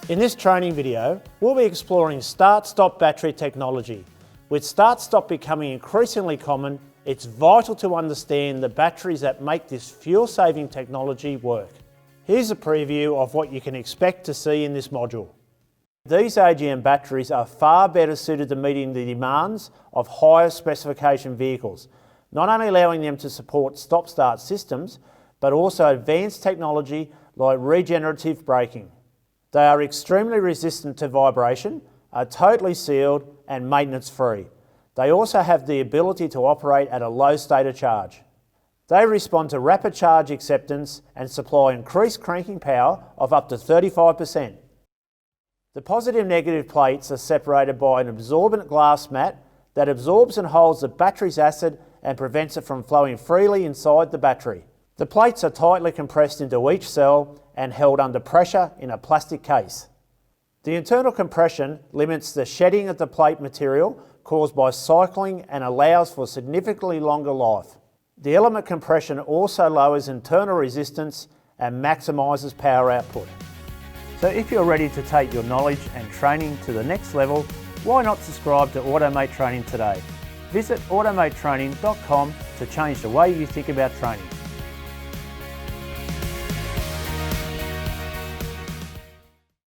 In this training video, we'll be exploring start-stop battery technology. With start-stop becoming increasingly common, it's vital to understand the batteries that make this fuel-saving technology work. Here's a preview of what you can expect to see in this module. These AGM batteries are far better suited to meeting the demands of higher specification vehicles, not only allowing them to support stop-start systems, but also advanced technology like regenerative braking. They are extremely resistant to vibration, are totally sealed and maintenance free. They also have the ability to operate at a low state of charge. They respond to rapid charge acceptance and supply increased cranking power of up to 35%. The positive and negative plates are separated by an absorbent glass mat that absorbs and holds the battery's acid and prevents it from flowing freely inside the battery. The plates are tightly compressed into each cell and held under pressure in a plastic case. The internal compression limits the shedding of the plate material caused by cycling and allows for significantly longer life. The element compression also lowers internal resistance and maximises power output. So if you're ready to take your knowledge and training to the next level, why not subscribe to Automate Training today? Visit automatetraining.com to change the way you think about training.